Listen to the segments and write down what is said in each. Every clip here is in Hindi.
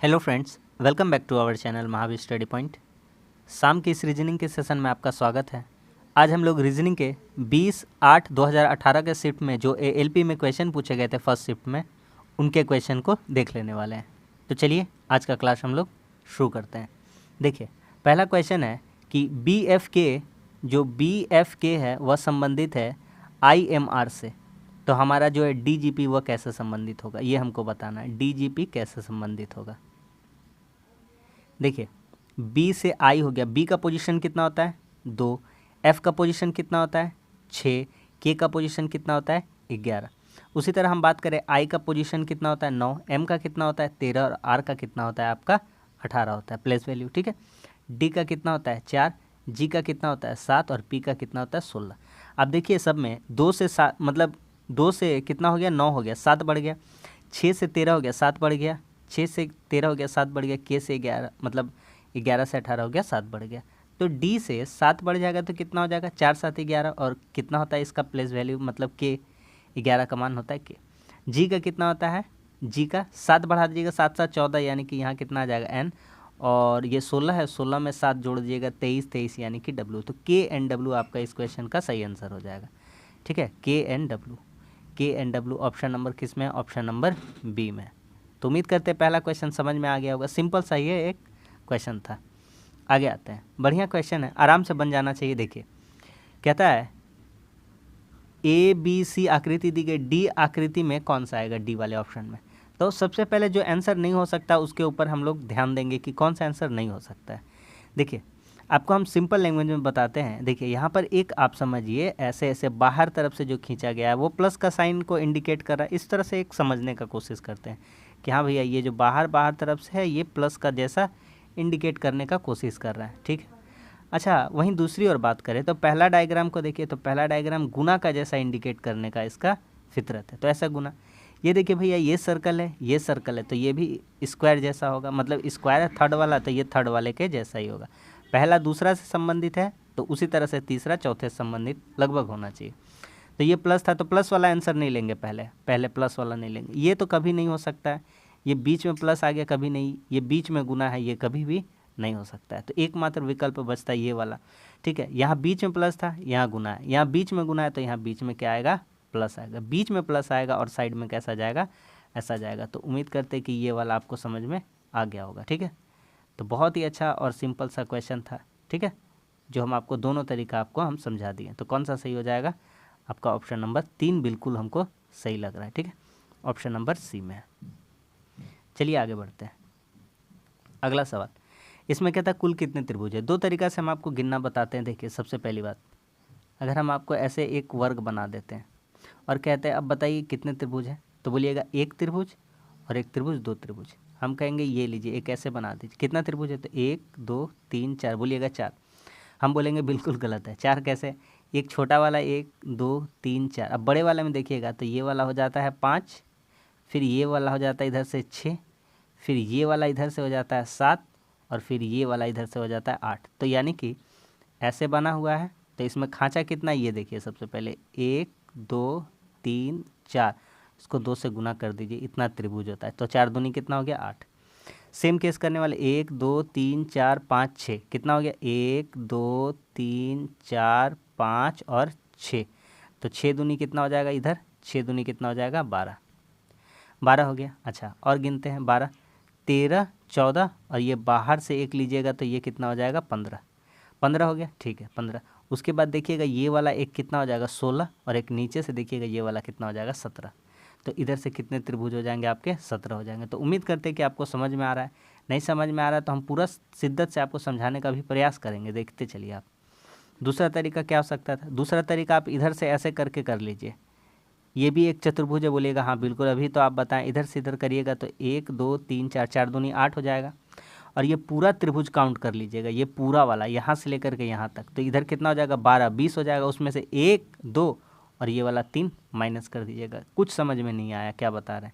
Hello friends, welcome back to our channel Mahavir study point. शाम की इस रीजनिंग के सेशन में आपका स्वागत है। आज हम लोग रीजनिंग के 20/8/2018 के शिफ्ट में जो एएलपी में क्वेश्चन पूछे गए थे फर्स्ट शिफ्ट में, उनके क्वेश्चन को देख लेने वाले हैं। तो चलिए आज का क्लास हम लोग शुरू करते हैं। देखिए, पहला क्वेश्चन है कि जो बी एफ के है वह संबंधित है IMR से। तो हमारा जो है DGP वह कैसे संबंधित होगा, ये हमको बताना है। DGP कैसे संबंधित होगा। देखिए, बी से आई हो गया। बी का पोजीशन कितना होता है 2, एफ का पोजीशन कितना होता है 6, के का पोजीशन कितना होता है 11। उसी तरह हम बात करें आई का पोजीशन कितना होता है 9, एम का कितना होता है 13 और आर का कितना होता है आपका 18 होता है प्लेस वैल्यू। ठीक है, डी का कितना होता है 4, जी का कितना होता है 7 और पी का कितना होता है 16। अब देखिए सब में 2 से 7 मतलब 2 से कितना हो गया 9 हो गया, 7 बढ़ गया, 6 से 13 हो गया 7 बढ़ गया, 6 से 13 हो गया 7 बढ़ गया, के से 11 मतलब 11 से 18 हो गया 7 बढ़ गया। तो डी से 7 बढ़ जाएगा तो कितना हो जाएगा 4 7 11 और कितना होता है इसका प्लेस वैल्यू मतलब के 11 का मान होता है के। जी का कितना होता है, जी का 7 बढ़ा दीजिएगा 7 7 14 यानी कि यहाँ कितना आ जाएगा एन, और ये 16 है, 16 में 7 जोड़ दीजिएगा 23 23 यानी कि डब्ल्यू। तो के एन डब्ल्यू आपका इस क्वेश्चन का सही आंसर हो जाएगा। ठीक है, के एन डब्ल्यू ऑप्शन नंबर किस में है, ऑप्शन नंबर बी में। तो उम्मीद करते हैं पहला क्वेश्चन समझ में आ गया होगा। सिंपल सा ये एक क्वेश्चन था। आगे आते हैं, बढ़िया क्वेश्चन है, आराम से बन जाना चाहिए। देखिए कहता है ABC आकृति दी गई, डी आकृति में कौन सा आएगा डी वाले ऑप्शन में। तो सबसे पहले जो आंसर नहीं हो सकता उसके ऊपर हम लोग ध्यान देंगे कि कौन सा आंसर नहीं हो सकता है। देखिए आपको हम सिंपल लैंग्वेज में बताते हैं। देखिए यहाँ पर एक आप समझिए, ऐसे ऐसे बाहर तरफ से जो खींचा गया है वो प्लस का साइन को इंडिकेट कर रहा है। इस तरह से एक समझने का कोशिश करते हैं कि हाँ भैया ये जो बाहर तरफ से है ये प्लस का जैसा इंडिकेट करने का कोशिश कर रहा है। ठीक है, अच्छा वहीं दूसरी ओर बात करें तो पहला डायग्राम को देखिए, तो पहला डायग्राम गुना का जैसा इंडिकेट करने का इसका फितरत है। तो ऐसा गुना, ये देखिए भैया ये सर्कल है, ये सर्कल है, तो ये भी स्क्वायर जैसा होगा, मतलब स्क्वायर है थर्ड वाला तो ये थर्ड वाले के जैसा ही होगा। पहला दूसरा से संबंधित है तो उसी तरह से तीसरा चौथे से संबंधित लगभग होना चाहिए। तो ये प्लस था तो प्लस वाला आंसर नहीं लेंगे, पहले प्लस वाला नहीं लेंगे, ये तो कभी नहीं हो सकता है। ये बीच में प्लस आ गया कभी नहीं, ये बीच में गुना है ये कभी भी नहीं हो सकता है। तो एकमात्र विकल्प बचता है ये वाला। ठीक है, यहाँ बीच में प्लस था, यहाँ गुना है, यहाँ बीच में गुना है तो यहाँ बीच में क्या आएगा प्लस आएगा, बीच में प्लस आएगा और साइड में कैसा जाएगा ऐसा जाएगा। तो उम्मीद करते हैं कि ये वाला आपको समझ में आ गया होगा। ठीक है, तो बहुत ही अच्छा और सिंपल सा क्वेश्चन था। ठीक है, जो हम आपको दोनों तरीका आपको हम समझा दिए। तो कौन सा सही हो जाएगा आपका, ऑप्शन नंबर 3 बिल्कुल हमको सही लग रहा है। ठीक है, ऑप्शन नंबर सी में है। चलिए आगे बढ़ते हैं। अगला सवाल, इसमें कहता है कुल कितने त्रिभुज है। दो तरीका से हम आपको गिनना बताते हैं। देखिए सबसे पहली बात, अगर हम आपको ऐसे एक वर्ग बना देते हैं और कहते हैं अब बताइए कितने त्रिभुज हैं, तो बोलिएगा एक त्रिभुज और एक त्रिभुज दो त्रिभुज। हम कहेंगे ये लीजिए एक ऐसे बना दीजिए, कितना त्रिभुज है तो 1 2 3 4, बोलिएगा 4। हम बोलेंगे बिल्कुल गलत है, 4 कैसे, एक छोटा वाला 1 2 3 4। अब बड़े वाले में देखिएगा तो ये वाला हो जाता है 5, फिर ये वाला हो जाता है इधर से 6, फिर ये वाला इधर से हो जाता है 7 और फिर ये वाला इधर से हो जाता है 8। तो यानी कि ऐसे बना हुआ है। तो इसमें खांचा कितना, ये देखिए सबसे पहले 1 2 3 4, इसको 2 से गुना कर दीजिए, इतना त्रिभुज होता है। तो 4 दूनी कितना हो गया 8। सेम केस करने वाले 1 2 3 4 5 6, कितना हो गया 1 2 3 4 5 और 6। तो 6 दूनी कितना हो जाएगा इधर, 6 दूनी कितना हो जाएगा 12, 12 हो गया। अच्छा और गिनते हैं 12 13 14 और ये बाहर से एक लीजिएगा तो ये कितना हो जाएगा 15, 15 हो गया। ठीक है 15। उसके बाद देखिएगा ये वाला एक कितना हो जाएगा 16 और एक नीचे से देखिएगा ये वाला कितना हो जाएगा 17। तो इधर से कितने त्रिभुज हो जाएंगे आपके 17 हो जाएंगे। तो उम्मीद करते हैं कि आपको समझ में आ रहा है। नहीं समझ में आ रहा है तो हम पूरा शिद्दत से आपको समझाने का भी प्रयास करेंगे, देखते चलिए आप। दूसरा तरीका क्या हो सकता था, दूसरा तरीका आप इधर से ऐसे करके कर लीजिए, ये भी एक चतुर्भुज है, बोलिएगा हाँ बिल्कुल। अभी तो आप बताएं इधर से इधर करिएगा तो 1 2 3 4, 4 दूनी 8 हो जाएगा। और ये पूरा त्रिभुज काउंट कर लीजिएगा, ये पूरा वाला यहाँ से लेकर के यहाँ तक, तो इधर कितना हो जाएगा 12 20 हो जाएगा। उसमें से 1 2 और ये वाला 3 माइनस कर दीजिएगा। कुछ समझ में नहीं आया क्या बता रहे हैं,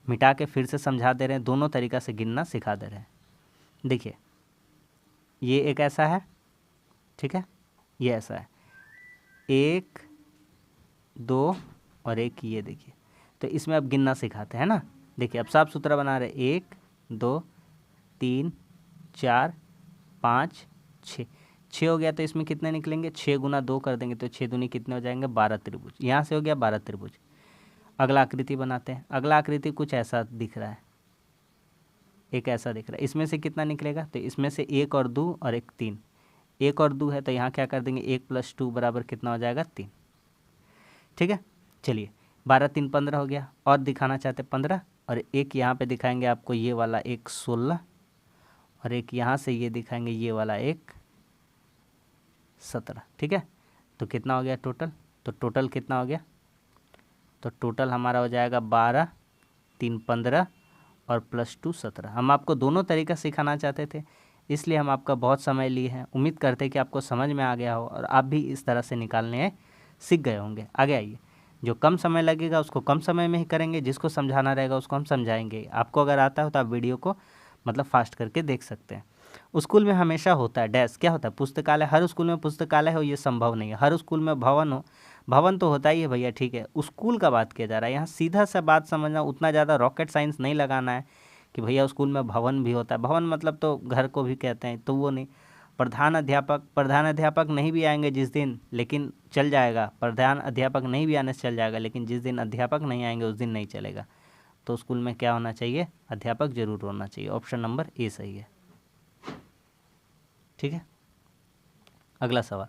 मिटा के फिर से समझा दे रहे हैं, दोनों तरीका से गिनना सिखा दे रहे हैं। देखिए ये एक ऐसा है, ठीक है, ये ऐसा है 1 2 और एक ये देखिए। तो इसमें अब गिनना सिखाते हैं ना। देखिए अब साफ सुथरा बना रहे 1 2 3 4 5 6, 6 हो गया तो इसमें कितने निकलेंगे, 6 गुना 2 कर देंगे तो 6 दूनी कितने हो जाएंगे, 12 त्रिभुज। यहाँ से हो गया 12 त्रिभुज। अगला आकृति बनाते हैं। अगला आकृति कुछ ऐसा दिख रहा है, एक ऐसा दिख रहा है। इसमें से कितना निकलेगा, तो इसमें से 1 और 2 और 1 3, 1 और 2 है तो यहाँ क्या कर देंगे, 1 + 2 बराबर कितना हो जाएगा, 3। ठीक है, चलिए 12 3 15 हो गया। और दिखाना चाहते 15, और एक यहाँ पे दिखाएंगे आपको ये वाला एक 16, और एक यहाँ से ये दिखाएंगे ये वाला एक 17। ठीक है, तो कितना हो गया टोटल, तो टोटल कितना हो गया, तो टोटल हमारा हो जाएगा 12 3 15 और +2 17। हम आपको दोनों तरीका सिखाना चाहते थे, इसलिए हम आपका बहुत समय लिए हैं। उम्मीद करते हैं कि आपको समझ में आ गया हो और आप भी इस तरह से निकालने सीख गए होंगे। आगे आइए, जो कम समय लगेगा उसको कम समय में ही करेंगे, जिसको समझाना रहेगा उसको हम समझाएंगे। आपको अगर आता हो तो आप वीडियो को मतलब फास्ट करके देख सकते हैं। स्कूल में हमेशा होता है डैश, क्या होता है, पुस्तकालय। हर स्कूल में पुस्तकालय हो ये संभव नहीं है। हर स्कूल में भवन हो, भवन तो होता ही है भैया, ठीक है। स्कूल का बात किया जा रहा है यहाँ, सीधा सा बात समझना, उतना ज़्यादा रॉकेट साइंस नहीं लगाना है कि भैया स्कूल में भवन भी होता है। भवन मतलब तो घर को भी कहते हैं, तो वो नहीं। प्रधान अध्यापक नहीं भी आएंगे जिस दिन, लेकिन चल जाएगा। प्रधान अध्यापक नहीं भी आने से चल जाएगा, लेकिन जिस दिन अध्यापक नहीं आएंगे उस दिन नहीं चलेगा। तो स्कूल में क्या होना चाहिए, अध्यापक जरूर होना चाहिए। ऑप्शन नंबर ए सही है। ठीक है, अगला सवाल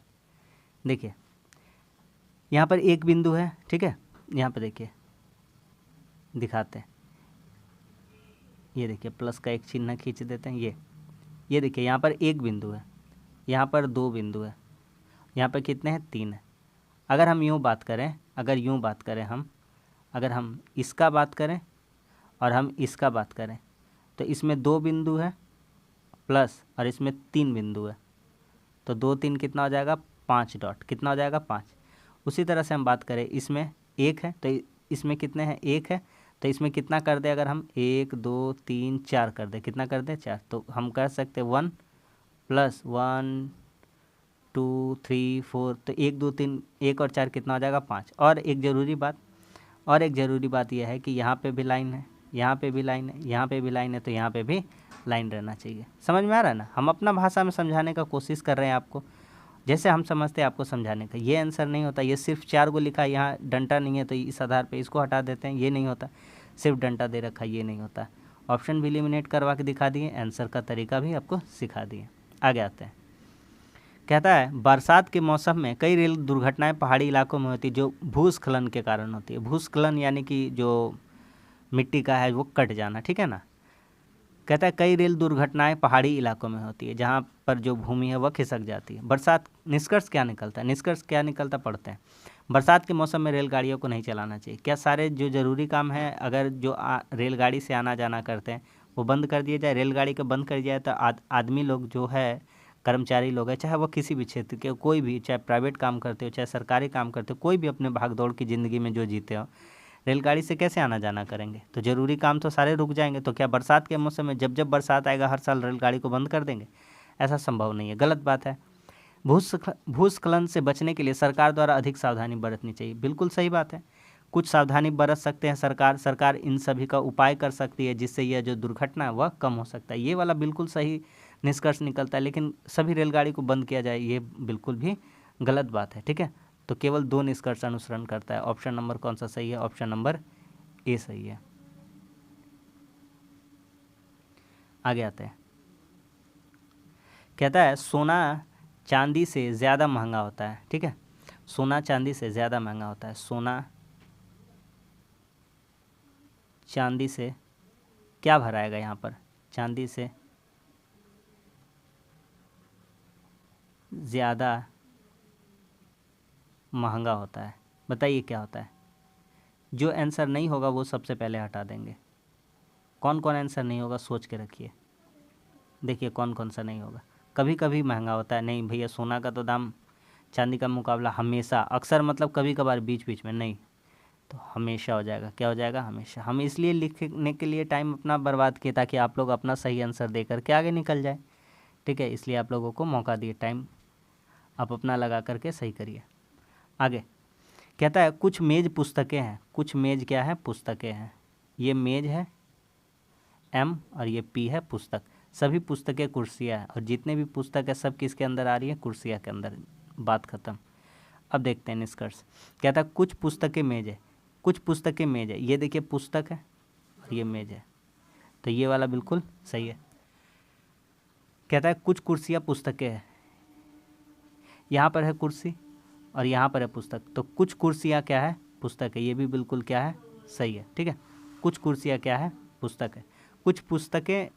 देखिए, यहाँ पर एक बिंदु है, ठीक है। यहाँ पर देखिए, दिखाते हैं, ये देखिए प्लस का एक चिन्ह खींच देते हैं। ये देखिए यहाँ पर एक बिंदु है, यहाँ पर 2 बिंदु है, यहाँ पर कितने हैं, 3 है। अगर हम यूँ बात करें, अगर हम इसका बात करें और हम इसका बात करें, तो इसमें 2 बिंदु है प्लस, और इसमें 3 बिंदु है, तो 2 3 कितना हो जाएगा, 5 डॉट, कितना हो जाएगा, 5। उसी तरह से हम बात करें, इसमें 1 है तो इसमें कितने हैं, 1 है, तो इसमें कितना कर दे, अगर हम 1 2 3 4 कर दे, कितना कर दे, 4। तो हम कर सकते 1 + 1 2 3 4, तो 1 2 3 1 और 4 कितना हो जाएगा, 5। और एक ज़रूरी बात यह है कि यहाँ पे भी लाइन है, यहाँ पे भी लाइन है, यहाँ पे भी लाइन है, तो यहाँ पे भी लाइन रहना चाहिए। समझ में आ रहा है ना, हम अपना भाषा में समझाने का कोशिश कर रहे हैं आपको, जैसे हम समझते हैं आपको समझाने का। ये आंसर नहीं होता, ये सिर्फ 4 को लिखा है, यहाँ डंटा नहीं है तो इस आधार पे इसको हटा देते हैं, ये नहीं होता। सिर्फ डंटा दे रखा है, ये नहीं होता। ऑप्शन भी एलिमिनेट करवा के दिखा दिए, आंसर का तरीका भी आपको सिखा दिए। आगे आते हैं, कहता है बरसात के मौसम में कई रेल दुर्घटनाएं पहाड़ी इलाकों में होती है जो भूस्खलन के कारण होती है। भूस्खलन यानी कि जो मिट्टी का है वो कट जाना, ठीक है ना। कहता है कई रेल दुर्घटनाएं पहाड़ी इलाकों में होती है जहाँ पर जो भूमि है वह खिसक जाती है। बरसात, निष्कर्ष क्या निकलता, पढ़ते हैं। बरसात के मौसम में रेलगाड़ियों को नहीं चलाना चाहिए। क्या सारे जो ज़रूरी काम है, अगर जो रेलगाड़ी से आना जाना करते हैं वो बंद कर दिया जाए, रेलगाड़ी को बंद कर दिया जाए, तो आदमी लोग जो है, कर्मचारी लोग हैं, चाहे वो किसी भी क्षेत्र के, कोई भी, चाहे प्राइवेट काम करते हो चाहे सरकारी काम करते हो, कोई भी अपने भागदौड़ की ज़िंदगी में जो जीते हो, रेलगाड़ी से कैसे आना जाना करेंगे। तो ज़रूरी काम तो सारे रुक जाएंगे। तो क्या बरसात के मौसम में जब जब बरसात आएगा हर साल रेलगाड़ी को बंद कर देंगे? ऐसा संभव नहीं है, गलत बात है। भूस्खलन से बचने के लिए सरकार द्वारा अधिक सावधानी बरतनी चाहिए, बिल्कुल सही बात है। कुछ सावधानी बरत सकते हैं सरकार इन सभी का उपाय कर सकती है जिससे यह जो दुर्घटना है वह कम हो सकता है। ये वाला बिल्कुल सही निष्कर्ष निकलता है, लेकिन सभी रेलगाड़ी को बंद किया जाए ये बिल्कुल भी गलत बात है, ठीक है। तो केवल 2 निष्कर्ष अनुसरण करता है। ऑप्शन नंबर कौन सा सही है? ऑप्शन नंबर ए सही है। आगे आते हैं, कहता है सोना चांदी से ज़्यादा महंगा होता है, ठीक है। सोना चांदी से ज़्यादा महंगा होता है। सोना चांदी से क्या भराएगा यहाँ पर? चांदी से ज़्यादा महंगा होता है। बताइए क्या होता है? जो आंसर नहीं होगा वो सबसे पहले हटा देंगे। कौन कौन आंसर नहीं होगा सोच के रखिए। देखिए कौन कौन सा नहीं होगा। कभी कभी महंगा होता है, नहीं भैया सोना का तो दाम चांदी का मुकाबला हमेशा, अक्सर मतलब कभी कभार, बीच बीच में नहीं, तो हमेशा हो जाएगा। क्या हो जाएगा? हमेशा। हम इसलिए लिखने के लिए टाइम अपना बर्बाद किए ताकि आप लोग अपना सही आंसर दे करके आगे निकल जाए, ठीक है। इसलिए आप लोगों को मौका दिए, टाइम आप अपना लगा करके सही करिए। आगे कहता है कुछ मेज पुस्तकें हैं। कुछ मेज क्या है? पुस्तकें हैं। ये मेज है M और ये P है पुस्तक। सभी पुस्तकें कुर्सियाँ हैं, और जितने भी पुस्तक है सब किसके अंदर आ रही है? कुर्सियाँ के अंदर। बात खत्म। अब देखते हैं निष्कर्ष। कहता है कुछ पुस्तकें मेज है, कुछ पुस्तकें मेज है। ये देखिए पुस्तक है और ये मेज है, तो ये वाला बिल्कुल सही है। कहता है कुछ कुर्सियाँ पुस्तकें हैं, यहाँ पर है कुर्सी और यहाँ पर है पुस्तक, तो कुछ कुर्सियाँ क्या है? पुस्तक है। ये भी बिल्कुल क्या है? सही है। ठीक है, कुछ कुर्सियाँ क्या है? पुस्तक है। कुछ पुस्तकें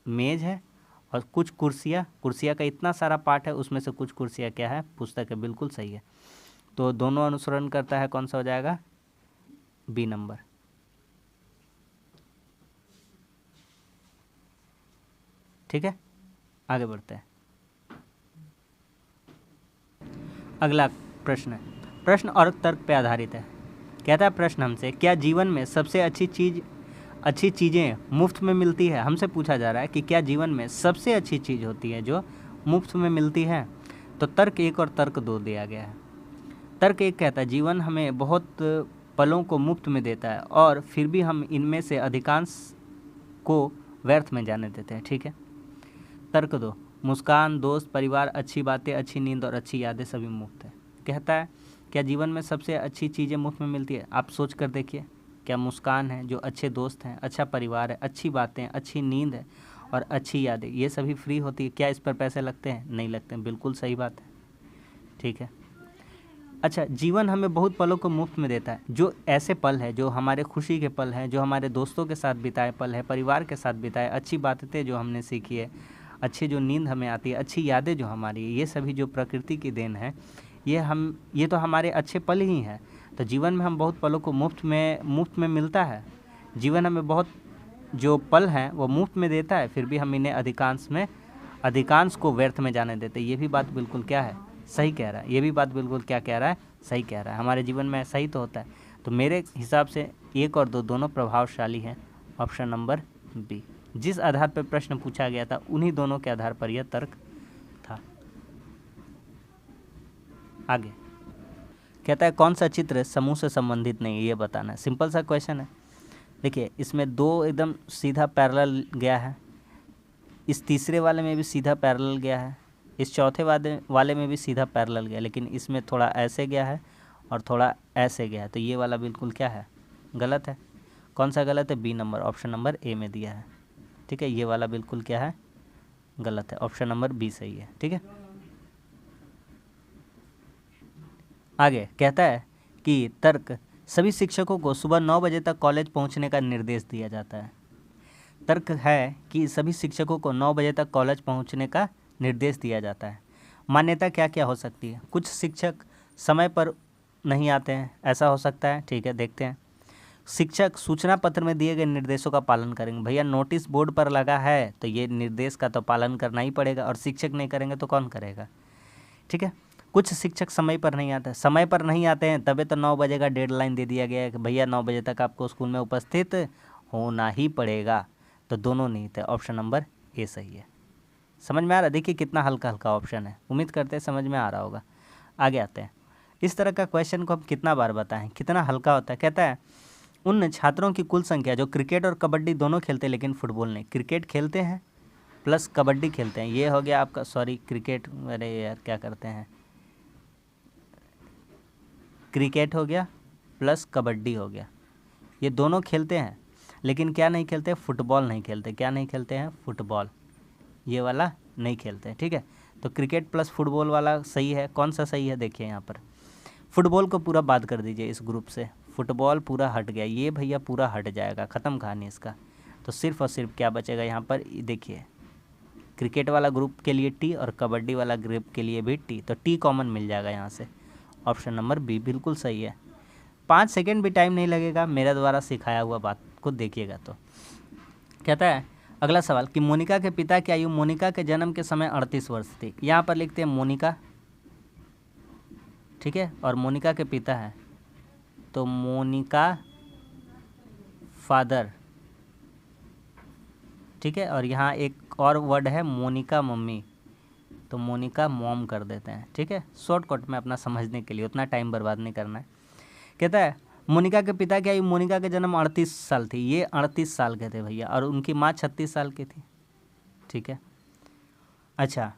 मेज है और कुछ कुर्सियाँ, कुर्सियाँ का इतना सारा पार्ट है, उसमें से कुछ कुर्सियाँ क्या है? पुस्तक है। बिल्कुल सही है। तो दोनों अनुसरण करता है, कौन सा हो जाएगा? B number. ठीक है, आगे बढ़ते हैं। अगला प्रश्न है, प्रश्न और तर्क पे आधारित है। कहता है प्रश्न हमसे, क्या जीवन में सबसे अच्छी चीज़ें मुफ्त में मिलती है? हमसे पूछा जा रहा है कि क्या जीवन में सबसे अच्छी चीज़ होती है जो मुफ्त में मिलती है? तो तर्क 1 और तर्क 2 दिया गया है। तर्क 1 कहता है जीवन हमें बहुत पलों को मुफ्त में देता है और फिर भी हम इनमें से अधिकांश को व्यर्थ में जाने देते हैं। ठीक है। तर्क 2, मुस्कान, दोस्त, परिवार, अच्छी बातें, अच्छी नींद और अच्छी यादें सभी मुफ्त है। कहता है क्या जीवन में सबसे अच्छी चीज़ें मुफ्त में मिलती है? आप सोच कर देखिए, क्या मुस्कान है, जो अच्छे दोस्त हैं, अच्छा परिवार है, अच्छी बातें, अच्छी नींद है और अच्छी यादें, ये सभी फ्री होती है। क्या इस पर पैसे लगते हैं? नहीं लगते हैं। बिल्कुल सही बात है। ठीक है। अच्छा, जीवन हमें बहुत पलों को मुफ्त में देता है। जो ऐसे पल है, जो हमारे खुशी के पल हैं, जो हमारे दोस्तों के साथ बिताए पल है, परिवार के साथ बिताए, अच्छी बातें जो हमने सीखी है, अच्छी जो नींद हमें आती है, अच्छी यादें जो हमारी, ये सभी जो प्रकृति की देन है, ये तो हमारे अच्छे पल ही हैं। तो जीवन में हम बहुत पलों को मुफ्त में मिलता है। जीवन हमें बहुत जो पल हैं वो मुफ्त में देता है, फिर भी हम इन्हें अधिकांश को व्यर्थ में जाने देते हैं। ये भी बात बिल्कुल क्या है? सही कह रहा है। ये भी बात बिल्कुल क्या कह रहा है? सही कह रहा है। हमारे जीवन में ऐसा ही तो होता है। तो मेरे हिसाब से 1 और 2 दोनों प्रभावशाली हैं। Option number B. जिस आधार पर प्रश्न पूछा गया था उन्हीं दोनों के आधार पर यह तर्क था। आगे कहता है कौन सा चित्र समूह से संबंधित नहीं है, ये बताना है। सिंपल सा क्वेश्चन है। देखिए इसमें 2 एकदम सीधा पैरेलल गया है, इस तीसरे वाले में भी सीधा पैरेलल गया है, इस चौथे वाले में भी सीधा पैरेलल गया, लेकिन इसमें थोड़ा ऐसे गया है और थोड़ा ऐसे गया है। तो ये वाला बिल्कुल क्या है? गलत है। कौन सा गलत है? B number, option number A में दिया है। ठीक है, ये वाला बिल्कुल क्या है? गलत है। ऑप्शन नंबर बी सही है। ठीक है, आगे कहता है कि तर्क, सभी शिक्षकों को सुबह 9 बजे तक कॉलेज पहुंचने का निर्देश दिया जाता है। तर्क है कि सभी शिक्षकों को 9 बजे तक कॉलेज पहुंचने का निर्देश दिया जाता है। मान्यता क्या क्या हो सकती है? कुछ शिक्षक समय पर नहीं आते हैं, ऐसा हो सकता है। ठीक है, देखते हैं। शिक्षक सूचना पत्र में दिए गए निर्देशों का पालन करेंगे। भैया नोटिस बोर्ड पर लगा है तो ये निर्देश का तो पालन करना ही पड़ेगा, और शिक्षक नहीं करेंगे तो कौन करेगा? ठीक है। कुछ शिक्षक समय पर नहीं आते, समय पर नहीं आते हैं तभी तो 9 बजे का डेडलाइन दे दिया गया है कि भैया 9 बजे तक आपको स्कूल में उपस्थित होना ही पड़ेगा। तो दोनों नहीं थे। ऑप्शन नंबर ए सही है। समझ में आ रहा है? देखिए कितना हल्का हल्का ऑप्शन है। उम्मीद करते हैं समझ में आ रहा होगा। आगे आते हैं। इस तरह का क्वेश्चन को हम कितना बार बताएं, कितना हल्का होता है। कहता है उन छात्रों की कुल संख्या जो क्रिकेट और कबड्डी दोनों खेलते हैं लेकिन फुटबॉल नहीं। क्रिकेट खेलते हैं प्लस कबड्डी खेलते हैं, ये हो गया आपका, सॉरी क्रिकेट, अरे यार क्या करते हैं, क्रिकेट हो गया प्लस कबड्डी हो गया, ये दोनों खेलते हैं लेकिन क्या नहीं खेलते? फुटबॉल नहीं खेलते। क्या नहीं खेलते हैं? फुटबॉल, ये वाला नहीं खेलते हैं। ठीक है, तो क्रिकेट प्लस फुटबॉल वाला सही है। कौन सा सही है? देखिए यहाँ पर फुटबॉल को पूरा बात कर दीजिए इस ग्रुप से, फुटबॉल पूरा हट गया, ये भैया पूरा हट जाएगा, ख़त्म कहानी इसका। तो सिर्फ और सिर्फ क्या बचेगा यहाँ पर? देखिए क्रिकेट वाला ग्रुप के लिए टी और कबड्डी वाला ग्रुप के लिए भी टी, तो टी कॉमन मिल जाएगा यहाँ से। ऑप्शन नंबर बी बिल्कुल सही है। 5 सेकेंड भी टाइम नहीं लगेगा, मेरे द्वारा सिखाया हुआ बात को देखिएगा। तो कहता है अगला सवाल कि मोनिका के पिता की आयु मोनिका के जन्म के समय 38 वर्ष थी। यहाँ पर लिखते हैं मोनिका, ठीक है, और मोनिका के पिता है तो मोनिका फादर, ठीक है, और यहाँ एक और वर्ड है मोनिका मम्मी, तो मोनिका मॉम कर देते हैं। ठीक है, शॉर्टकट में अपना समझने के लिए, उतना टाइम बर्बाद नहीं करना है। कहता है मोनिका के पिता की आयु, मोनिका के जन्म 38 साल थी, ये 38 साल के थे भैया, और उनकी माँ 36 साल की थी। ठीक है। अच्छा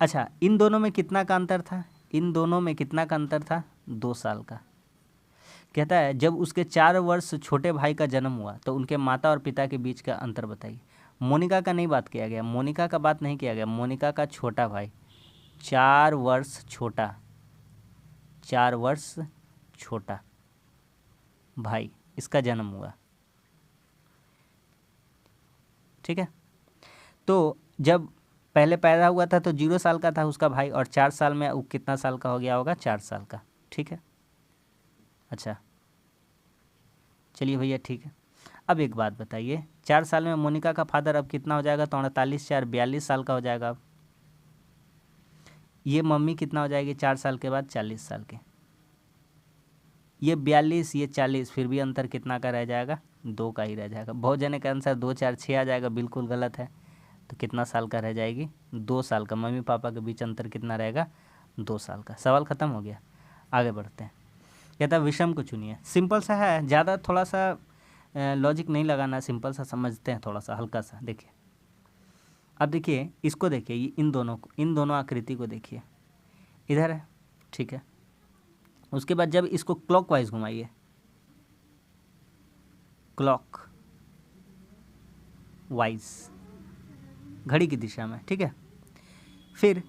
अच्छा, इन दोनों में कितना का अंतर था? इन दोनों में कितना का अंतर था? 2 साल का। कहता है जब उसके 4 वर्ष छोटे भाई का जन्म हुआ तो उनके माता और पिता के बीच का अंतर बताइए। मोनिका का नहीं बात किया गया, मोनिका का बात नहीं किया गया, मोनिका का छोटा भाई 4 वर्ष छोटा, 4 वर्ष छोटा भाई, इसका जन्म हुआ। ठीक है, तो जब पहले पैदा हुआ था तो 0 साल का था उसका भाई, और 4 साल में वो कितना साल का हो गया होगा? 4 साल का। ठीक है। अच्छा चलिए भैया ठीक है। अब एक बात बताइए, 4 साल में मोनिका का फादर अब कितना हो जाएगा? तो 48 4 42 साल का हो जाएगा। अब ये मम्मी कितना हो जाएगी 4 साल के बाद? 40 साल के। ये 42, ये 40, फिर भी अंतर कितना का रह जाएगा? 2 का ही रह जाएगा। बहुत जने का आंसर 2 4 6 आ जाएगा, बिल्कुल गलत है। तो कितना साल का रह जाएगी? 2 साल का। मम्मी पापा के बीच अंतर कितना रहेगा? 2 साल का। सवाल ख़त्म हो गया। आगे बढ़ते हैं। कहता है विषम को चुनिए। सिंपल सा है, ज़्यादा थोड़ा सा लॉजिक नहीं लगाना, सिंपल सा समझते हैं, थोड़ा सा हल्का सा। देखिए अब देखिए इसको, देखिए इन दोनों आकृति को देखिए, इधर है। ठीक है, उसके बाद जब इसको क्लॉक वाइज घुमाइए, क्लॉक वाइज, घड़ी की दिशा में। ठीक है, फिर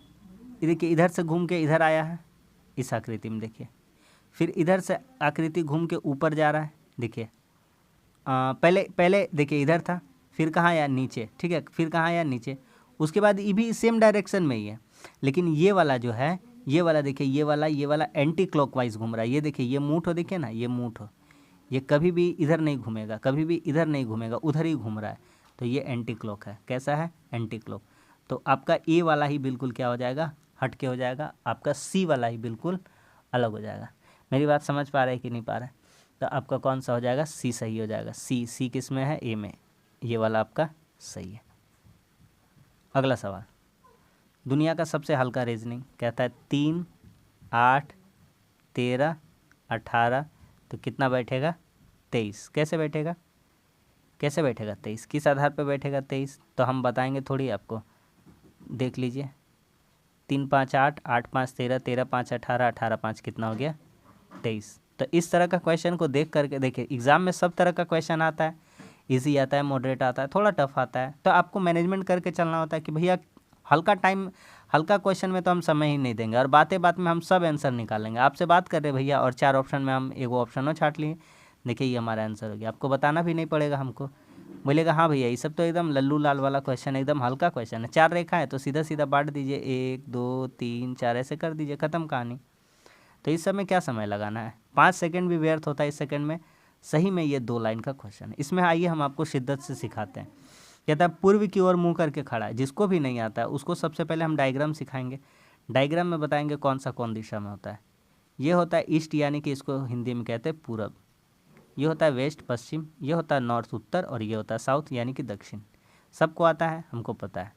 देखिए इधर से घूम के इधर आया है इस आकृति में, देखिए। फिर इधर से आकृति घूम के ऊपर जा रहा है, देखिए। पहले देखिए इधर था, फिर कहाँ आया? नीचे। ठीक है, फिर कहाँ आया? नीचे। उसके बाद ये भी सेम डायरेक्शन में ही है, लेकिन ये वाला जो है, ये वाला देखिए, ये वाला एंटी क्लॉकवाइज घूम रहा है। ये देखिए, ये मूठ हो, देखिए ना, ये मूठ हो, ये कभी भी इधर नहीं घूमेगा, कभी भी इधर नहीं घूमेगा, उधर ही घूम रहा है। तो ये एंटी क्लॉक है। कैसा है? Anti clock. तो आपका ए वाला ही बिल्कुल क्या हो जाएगा? हट के हो जाएगा। आपका सी वाला ही बिल्कुल अलग हो जाएगा। मेरी बात समझ पा रहे हैं कि नहीं पा रहे? तो आपका कौन सा हो जाएगा? सी सही हो जाएगा। सी किस में है? ए में। ये वाला आपका सही है। अगला सवाल, दुनिया का सबसे हल्का रीजनिंग। कहता है 3 8 13 18, तो कितना बैठेगा? 23। कैसे बैठेगा? कैसे बैठेगा 23? किस आधार पर बैठेगा 23? तो हम बताएंगे थोड़ी आपको, देख लीजिए। 3 5 8, 8 5 13, 13 5 18, 18 5 कितना हो गया? 23। तो इस तरह का क्वेश्चन को देख करके देखिए, एग्ज़ाम में सब तरह का क्वेश्चन आता है, इजी आता है, मॉडरेट आता है, थोड़ा टफ आता है। तो आपको मैनेजमेंट करके चलना होता है कि भैया हल्का क्वेश्चन में तो हम समय ही नहीं देंगे, और बातें बात में हम सब आंसर निकालेंगे। आपसे बात कर रहे भैया, और 4 ऑप्शन में हम एगो ऑप्शनों छाट लिए, देखिए ये हमारा आंसर हो गया। आपको बताना भी नहीं पड़ेगा हमको, बोलेगा हाँ भैया ये सब तो एकदम लल्लू लाल वाला क्वेश्चन है, एकदम हल्का क्वेश्चन है। 4 रेखा है तो सीधा सीधा बांट दीजिए, 1 2 3 4 ऐसे कर दीजिए, ख़त्म कहानी। तो इस समय क्या समय लगाना है? 5 सेकंड भी व्यर्थ होता है इस सेकंड में। सही में ये 2 लाइन का क्वेश्चन है। इसमें आइए हम आपको शिद्दत से सिखाते हैं। कहता है पूर्व की ओर मुंह करके खड़ा है। जिसको भी नहीं आता है उसको सबसे पहले हम डायग्राम सिखाएंगे। डायग्राम में बताएंगे कौन दिशा में होता है। ये होता है ईस्ट, यानी कि इसको हिंदी में कहते हैं पूरब। ये होता है वेस्ट, पश्चिम। ये होता है नॉर्थ, उत्तर। और ये होता है साउथ, यानी कि दक्षिण। सबको आता है, हमको पता है।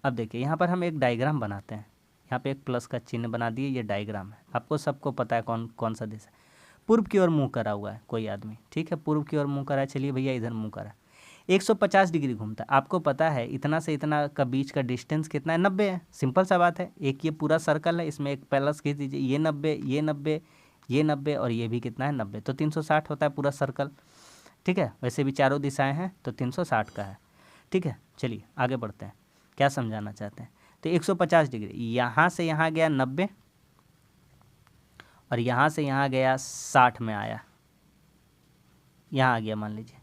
अब देखिए यहाँ पर हम एक डायग्राम बनाते हैं। यहाँ पे एक प्लस का चिन्ह बना दिए, ये डायग्राम है। आपको सबको पता है कौन सा दिशा है। पूर्व की ओर मुंह करा हुआ है कोई आदमी, ठीक है, पूर्व की ओर मुंह करा है। चलिए भैया इधर मुंह करा, 150 डिग्री घूमता है। आपको पता है इतना से इतना का बीच का डिस्टेंस कितना है? 90 है। सिंपल सा बात है। एक ये पूरा सर्कल है, इसमें एक प्लस खींच दीजिए, ये 90, ये 90, ये 90, और ये भी कितना है? 90। तो 360 होता है पूरा सर्कल। ठीक है, वैसे भी चारों दिशाएं हैं तो 360 का है। ठीक है, चलिए आगे बढ़ते हैं, क्या समझाना चाहते हैं। तो 150 डिग्री, यहाँ से यहाँ गया 90, और यहाँ से यहाँ गया 60 में आया, यहाँ आ गया मान लीजिए।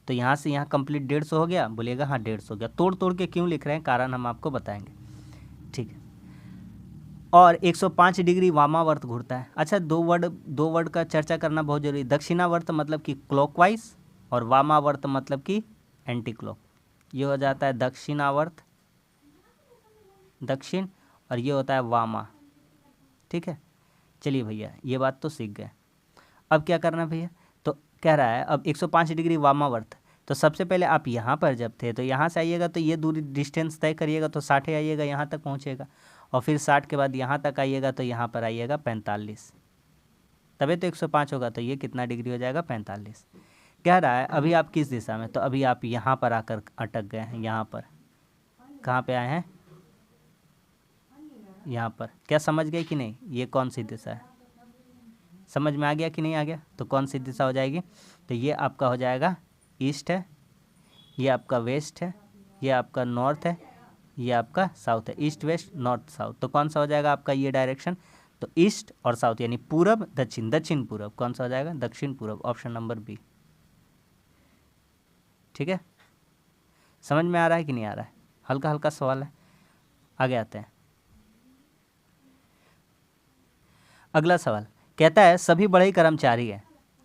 तो यहाँ से यहाँ कंप्लीट 150 हो गया। बोलिएगा हाँ 150 हो गया। तोड़ तोड़ के क्यों लिख रहे हैं, कारण हम आपको बताएंगे। ठीक है, और 105 डिग्री वामावर्त घूरता है। अच्छा, दो वर्ड का चर्चा करना बहुत जरूरी। दक्षिणावर्त मतलब कि क्लॉकवाइज, और वामावर्त मतलब कि एंटी क्लॉक। ये हो जाता है दक्षिणावर्त, दक्षिण, और ये होता है वामा। ठीक है, चलिए भैया ये बात तो सीख गए। अब क्या करना भैया? तो कह रहा है अब 105 डिग्री वामावर्त। तो सबसे पहले आप यहाँ पर जब थे तो यहाँ से आइएगा, तो ये दूरी डिस्टेंस तय करिएगा, तो 60 आइएगा, यहाँ तक पहुँचेगा। और फिर 60 के बाद यहाँ तक आइएगा, तो यहाँ पर आइएगा 45, तभी तो 105 होगा। तो ये कितना डिग्री हो जाएगा? 45। कह रहा है अभी आप किस दिशा में, तो अभी आप यहाँ पर आकर अटक गए हैं। यहाँ पर कहाँ पे आए हैं, यहाँ पर। क्या समझ गए कि नहीं, ये कौन सी दिशा है, समझ में आ गया कि नहीं आ गया? तो कौन सी दिशा हो जाएगी, तो ये आपका हो जाएगा ईस्ट है, ये आपका वेस्ट है, ये आपका नॉर्थ है, ये आपका साउथ है। ईस्ट वेस्ट नॉर्थ साउथ, तो कौन सा हो जाएगा आपका ये डायरेक्शन, तो ईस्ट और साउथ यानी पूरब दक्षिण, दक्षिण पूरब, कौन सा हो जाएगा दक्षिण पूरब, ऑप्शन नंबर बी। ठीक है, समझ में आ रहा है कि नहीं आ रहा है? हल्का हल्का सवाल है। आगे आते हैं, अगला सवाल कहता है सभी बढ़ई कर्मचारी है।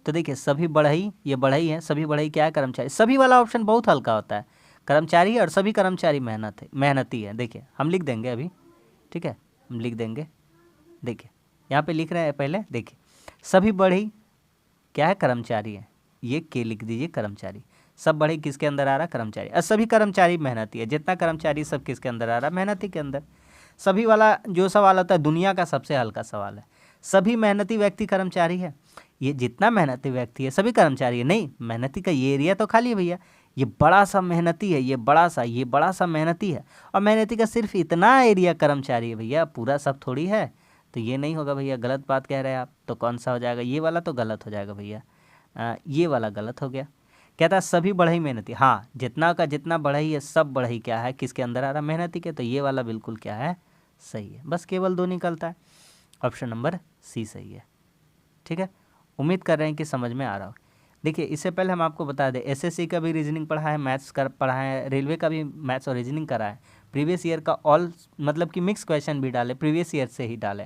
तो देखिए सभी बढ़ई, ये बढ़ई है, सभी बढ़ई क्या है, कर्मचारी। सभी वाला ऑप्शन बहुत हल्का होता है, कर्मचारी है और सभी कर्मचारी मेहनती है। देखिए हम लिख देंगे अभी, ठीक है, हम लिख देंगे। देखिए यहाँ पे लिख रहे हैं पहले, देखिए सभी बढ़ई क्या है, कर्मचारी है, ये के लिख दीजिए कर्मचारी। सब बढ़ई किसके अंदर आ रहा है, कर्मचारी। और सभी कर्मचारी मेहनती है, जितना कर्मचारी सब किसके अंदर आ रहा है, मेहनती के अंदर। सभी वाला जो सवाल होता है दुनिया का सबसे हल्का सवाल है। सभी मेहनती व्यक्ति कर्मचारी है, ये जितना मेहनती व्यक्ति है सभी कर्मचारी है। नहीं, मेहनती का ये एरिया तो खाली है भैया, ये बड़ा सा मेहनती है, ये बड़ा सा मेहनती है, और मेहनती का सिर्फ इतना एरिया कर्मचारी है भैया, पूरा सब थोड़ी है। तो ये नहीं होगा भैया, गलत बात कह रहे हैं आप। तो कौन सा हो जाएगा, ये वाला तो गलत हो जाएगा भैया, ये वाला गलत हो गया। कहता है सभी बढ़ई मेहनती, हाँ जितना का जितना बढ़ई है सब बढ़ई क्या है, किसके अंदर आ रहा है, मेहनती के। तो ये वाला बिल्कुल क्या है, सही है। बस केवल दो निकलता है, ऑप्शन नंबर सी सही है। ठीक है, उम्मीद कर रहे हैं कि समझ में आ रहा हो। देखिए इससे पहले हम आपको बता दें, एसएससी का भी रीजनिंग पढ़ा है, मैथ्स का पढ़ा है, रेलवे का भी मैथ्स और रीजनिंग करा है। प्रीवियस ईयर का ऑल मतलब कि मिक्स क्वेश्चन भी डाले, प्रीवियस ईयर से ही डाले।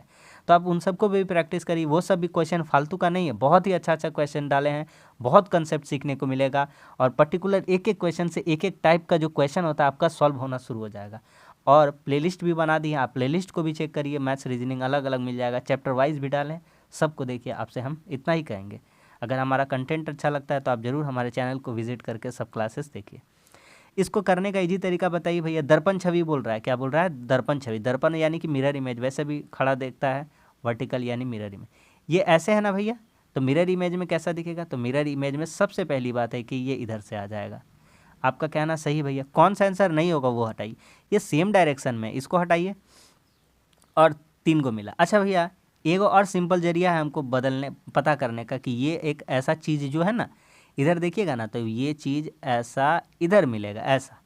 तो आप उन सबको भी प्रैक्टिस करिए, वो सब भी क्वेश्चन फालतू का नहीं है, बहुत ही अच्छा अच्छा क्वेश्चन डाले हैं, बहुत कंसेप्ट सीखने को मिलेगा। और पर्टिकुलर एक एक क्वेश्चन से एक एक टाइप का जो क्वेश्चन होता है आपका सॉल्व होना शुरू हो जाएगा। और प्लेलिस्ट भी बना दी है, आप प्लेलिस्ट को भी चेक करिए, मैथ्स रीजनिंग अलग अलग मिल जाएगा, चैप्टर वाइज भी डालें, सबको देखिए। आपसे हम इतना ही कहेंगे, अगर हमारा कंटेंट अच्छा लगता है तो आप ज़रूर हमारे चैनल को विजिट करके सब क्लासेस देखिए। इसको करने का इजी तरीका बताइए भैया। दर्पण छवि बोल रहा है, क्या बोल रहा है, दर्पण छवि। दर्पण यानी कि मिरर इमेज, वैसे भी खड़ा देखता है, वर्टिकल यानी मिरर इमेज। ये ऐसे है ना भैया, तो मिरर इमेज में कैसा दिखेगा, तो मिरर इमेज में सबसे पहली बात है कि ये इधर से आ जाएगा। आपका कहना सही भैया, कौन सा आंसर नहीं होगा वो हटाइए, ये सेम डायरेक्शन में इसको हटाइए, और 3 को मिला। अच्छा भैया एक और सिंपल जरिया है हमको बदलने पता करने का कि ये एक ऐसा चीज़ जो है ना, इधर देखिएगा ना, तो ये चीज़ ऐसा इधर मिलेगा ऐसा,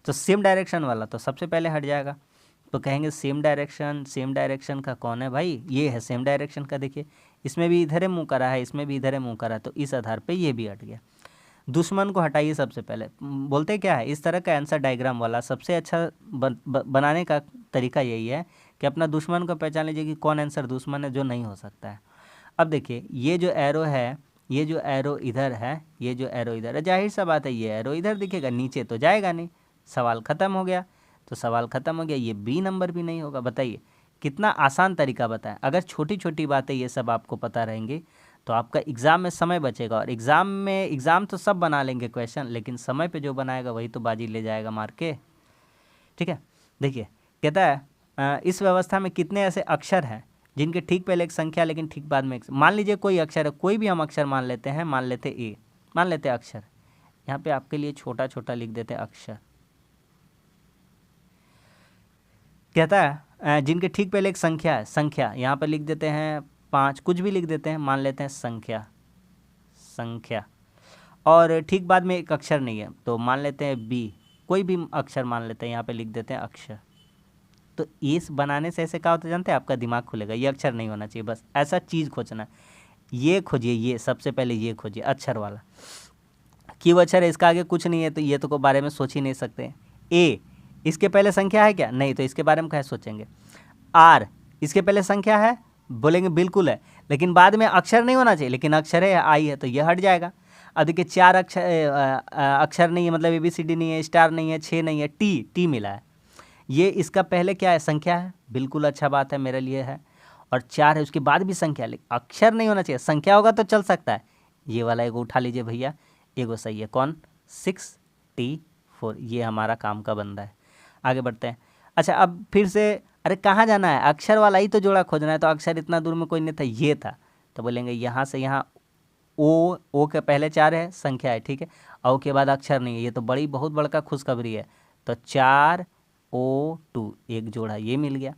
तो सेम डायरेक्शन वाला तो सबसे पहले हट जाएगा। तो कहेंगे सेम डायरेक्शन का कौन है भाई, ये है सेम डायरेक्शन का। देखिए इसमें भी इधर मुँह करा है, इसमें भी इधर मुँह करा है, तो इस आधार पे ये भी हट गया। दुश्मन को हटाइए सबसे पहले। बोलते क्या है, इस तरह का आंसर डायग्राम वाला सबसे अच्छा बनाने का तरीका यही है कि अपना दुश्मन को पहचान लीजिए कि कौन आंसर दुश्मन है जो नहीं हो सकता है। अब देखिए ये जो एरो है, ये जो एरो इधर है, ये जो एरो इधर है, जाहिर सा बात है ये एरो इधर दिखेगा, नीचे तो जाएगा नहीं। सवाल ख़त्म हो गया, तो सवाल ख़त्म हो गया, ये बी नंबर भी नहीं होगा। बताइए कितना आसान तरीका बताएं। अगर छोटी छोटी बातें ये सब आपको पता रहेंगी तो आपका एग्ज़ाम में समय बचेगा। और एग्ज़ाम तो सब बना लेंगे क्वेश्चन, लेकिन समय पे जो बनाएगा वही तो बाजी ले जाएगा मार के। ठीक है, देखिए कहता है इस व्यवस्था में कितने ऐसे अक्षर हैं जिनके ठीक पहले एक संख्या लेकिन ठीक बाद में एक। मान लीजिए कोई अक्षर है, कोई भी हम अक्षर मान लेते हैं, मान लेते ए, मान लेते अक्षर। यहाँ पे आपके लिए छोटा छोटा लिख देते हैं अक्षर। कहता है जिनके ठीक पहले एक संख्या है, संख्या यहाँ पर लिख देते हैं 5, कुछ भी लिख देते हैं, मान लेते हैं संख्या। और ठीक बाद में एक अक्षर नहीं है तो मान लेते हैं बी, कोई भी अक्षर मान लेते हैं, यहाँ पे लिख देते हैं अक्षर। तो इस बनाने से ऐसे क्या होता है जानते हैं, आपका दिमाग खुलेगा। ये अक्षर नहीं होना चाहिए, बस ऐसा चीज़ खोजना है। ये खोजिए, ये सबसे पहले ये खोजिए अक्षर वाला। क्यों अक्षर है, इसका आगे कुछ नहीं है तो ये तो को बारे में सोच ही नहीं सकते। ए, इसके पहले संख्या है क्या, नहीं, तो इसके बारे में क्या सोचेंगे। आर, इसके पहले संख्या है, बोलेंगे बिल्कुल है, लेकिन बाद में अक्षर नहीं होना चाहिए, लेकिन अक्षर है, आई है, तो ये हट जाएगा। अब देखिए 4 अक्षर नहीं है, मतलब ABCD नहीं है, स्टार नहीं है, 6 नहीं है, टी मिला है। ये इसका पहले क्या है, संख्या है, बिल्कुल अच्छा बात है, मेरे लिए है। और 4 है, उसके बाद भी संख्या, लेकिन अक्षर नहीं होना चाहिए। संख्या होगा तो चल सकता है। ये वाला एगो उठा लीजिए भैया, एगो सही है, कौन, 6T4, ये हमारा काम का बंदा है। आगे बढ़ते हैं। अच्छा अब फिर से, अरे कहाँ जाना है, अक्षर वाला ही तो जोड़ा खोजना है, तो अक्षर इतना दूर में कोई नहीं था, ये था, तो बोलेंगे यहाँ से यहाँ ओ के पहले 4 है संख्या है, ठीक है, औ के बाद अक्षर नहीं है, ये तो बड़ी बहुत बड़का खुशखबरी है। तो 4O2 एक जोड़ा ये मिल गया।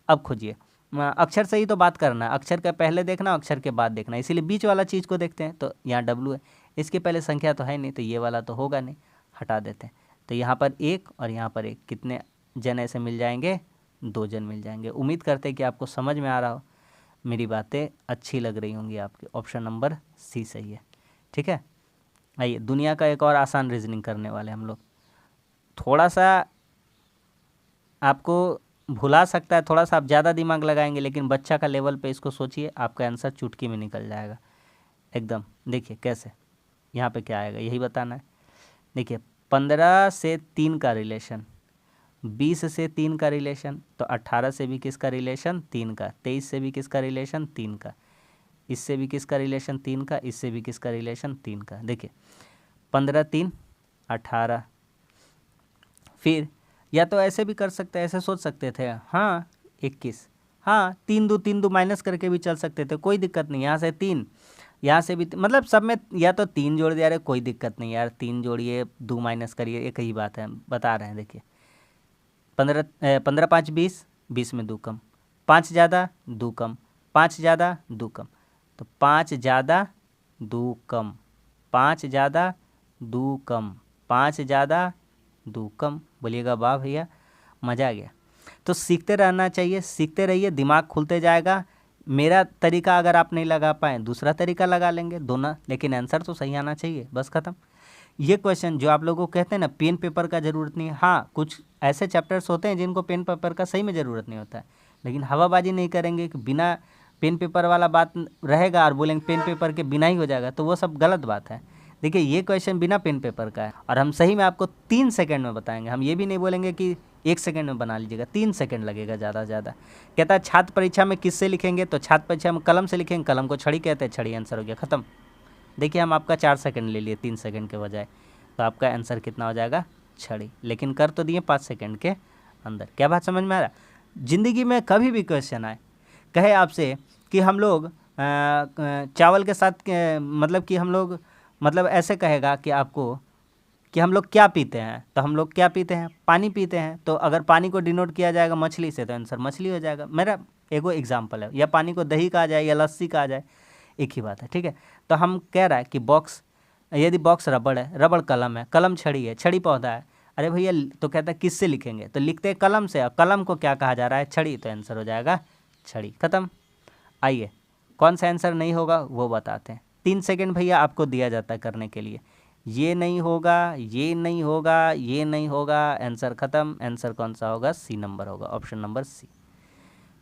अब खोजिए अक्षर से ही तो बात करना है, अक्षर के पहले देखना अक्षर के बाद देखना, इसीलिए बीच वाला चीज़ को देखते हैं। तो यहाँ W है, इसके पहले संख्या तो है नहीं, तो ये वाला तो होगा नहीं, हटा देते हैं। तो यहाँ पर 1 और यहाँ पर 1, कितने जन ऐसे मिल जाएंगे? 2 जन मिल जाएंगे। उम्मीद करते हैं कि आपको समझ में आ रहा हो, मेरी बातें अच्छी लग रही होंगी आपकी। ऑप्शन नंबर सी सही है, ठीक है। आइए दुनिया का एक और आसान रीजनिंग करने वाले हम लोग। थोड़ा सा आपको भुला सकता है, थोड़ा सा आप ज़्यादा दिमाग लगाएंगे, लेकिन बच्चा का लेवल पे इसको सोचिए, आपका आंसर चुटकी में निकल जाएगा एकदम। देखिए कैसे, यहाँ पे क्या आएगा यही बताना है। देखिए 15 से 3 का रिलेशन, 20 से 3 का रिलेशन, तो 18 से भी किसका रिलेशन? 3 का। 23 से भी किसका रिलेशन? 3 का। इससे भी किसका रिलेशन? 3 का। इससे भी किसका रिलेशन? 3 का। देखिए 15 3 18। फिर या तो ऐसे भी कर सकते, ऐसे सोच सकते थे, हाँ 21, हाँ 3 2 माइनस करके भी चल सकते थे, कोई दिक्कत नहीं। यहाँ से 3, यहाँ से भी मतलब सब में या तो 3 जोड़ दिया, अरे कोई दिक्कत नहीं यार, 3 जोड़िए 2 माइनस करिए, एक ही बात है, बता रहे हैं। देखिए 15 5 20, 20 में 2 कम, 5 ज़्यादा 2 कम, 5 ज़्यादा 2 कम, तो 5 ज़्यादा 2 कम, 5 ज़्यादा 2 कम, 5 ज़्यादा 2 कम। बोलिएगा वाह भैया, मज़ा आ गया। तो सीखते रहना चाहिए, सीखते रहिए, दिमाग खुलते जाएगा। मेरा तरीका अगर आप नहीं लगा पाएँ, दूसरा तरीका लगा लेंगे दोनों, लेकिन आंसर तो सही आना चाहिए, बस ख़त्म। ये क्वेश्चन जो आप लोगों को कहते हैं ना पेन पेपर का ज़रूरत नहीं है, हाँ कुछ ऐसे चैप्टर्स होते हैं जिनको पेन पेपर का सही में ज़रूरत नहीं होता है, लेकिन हवाबाजी नहीं करेंगे कि बिना पेन पेपर वाला बात रहेगा और बोलेंगे पेन पेपर के बिना ही हो जाएगा, तो वो सब गलत बात है। देखिए ये क्वेश्चन बिना पेन पेपर का है, और हम सही में आपको 3 सेकंड में बताएंगे। हम ये भी नहीं बोलेंगे कि 1 सेकंड में बना लीजिएगा, 3 सेकंड लगेगा ज़्यादा से ज़्यादा। कहता है छात्र परीक्षा में किससे लिखेंगे? तो छात्र परीक्षा में कलम से लिखेंगे, कलम को छड़ी कहते हैं, छड़ी आंसर हो गया, ख़त्म। देखिए हम आपका 4 सेकंड ले लिए 3 सेकंड के बजाय, तो आपका आंसर कितना हो जाएगा? छड़ी। लेकिन कर तो दिए 5 सेकंड के अंदर। क्या बात समझ में आ रहा? ज़िंदगी में कभी भी क्वेश्चन आए, कहे आपसे कि हम लोग चावल के साथ मतलब कि हम लोग, मतलब ऐसे कहेगा कि आपको कि हम लोग क्या पीते हैं, तो हम लोग क्या पीते हैं? पानी पीते हैं। तो अगर पानी को डिनोट किया जाएगा मछली से, तो आंसर मछली हो जाएगा। मेरा एगो एग्जाम्पल है, या पानी को दही कहा जाए या लस्सी कहा जाए, एक ही बात है, ठीक है। तो हम कह रहा है कि बॉक्स, यदि बॉक्स रबड़ है, रबड़ कलम है, कलम छड़ी है, छड़ी पौधा है, अरे भैया तो कहता है किससे लिखेंगे? तो लिखते हैं कलम से, और कलम को क्या कहा जा रहा है? छड़ी, तो आंसर हो जाएगा छड़ी, ख़त्म। आइए कौन सा आंसर नहीं होगा वो बताते हैं। 3 सेकंड भैया आपको दिया जाता है करने के लिए। ये नहीं होगा, ये नहीं होगा, ये नहीं होगा, आंसर ख़त्म। आंसर कौन सा होगा? सी नंबर होगा, ऑप्शन नंबर सी।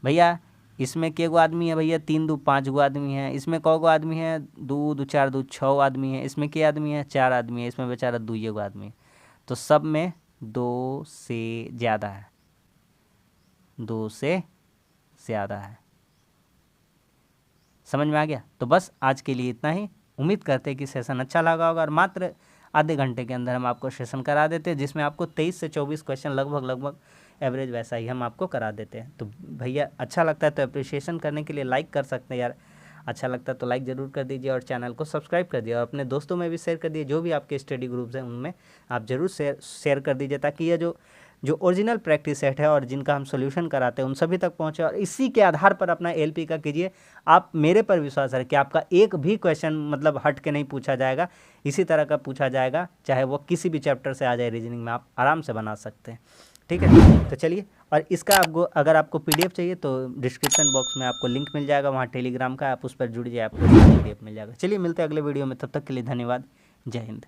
भैया इसमें के गो आदमी है? भैया 3 2 5 गो आदमी है। इसमें कौ गो आदमी है? 2 2 4 2 6 आदमी है। इसमें के आदमी है? 4 आदमी है। इसमें बेचारा 2 गो आदमी है। तो सब में 2 से ज़्यादा है, 2 से ज़्यादा है। समझ में आ गया? तो बस आज के लिए इतना ही। उम्मीद करते हैं कि सेशन अच्छा लगा होगा, और मात्र आधे घंटे के अंदर हम आपको सेशन करा देते हैं, जिसमें आपको 23 से 24 क्वेश्चन लगभग एवरेज वैसा ही हम आपको करा देते हैं। तो भैया अच्छा लगता है तो अप्रिशिएशन करने के लिए लाइक कर सकते हैं यार, अच्छा लगता है तो लाइक ज़रूर कर दीजिए, और चैनल को सब्सक्राइब कर दिए, और अपने दोस्तों में भी शेयर कर दिए। जो भी आपके स्टडी ग्रुप्स हैं उनमें आप ज़रूर शेयर कर दीजिए, ताकि ये जो ओरिजिनल प्रैक्टिस सेट है और जिनका हम सोल्यूशन कराते हैं उन सभी तक पहुंचे, और इसी के आधार पर अपना एलपी का कीजिए। आप मेरे पर विश्वास रखें कि आपका एक भी क्वेश्चन मतलब हट के नहीं पूछा जाएगा, इसी तरह का पूछा जाएगा, चाहे वो किसी भी चैप्टर से आ जाए, रीजनिंग में आप आराम से बना सकते हैं, ठीक है। तो चलिए, और इसका आपको अगर आपको पीडीएफ चाहिए तो डिस्क्रिप्शन बॉक्स में आपको लिंक मिल जाएगा, वहाँ टेलीग्राम का, आप उस पर जुड़ जाइए, आपको पीडीएफ मिल जाएगा। चलिए मिलते हैं अगले वीडियो में, तब तक के लिए धन्यवाद, जय हिंद।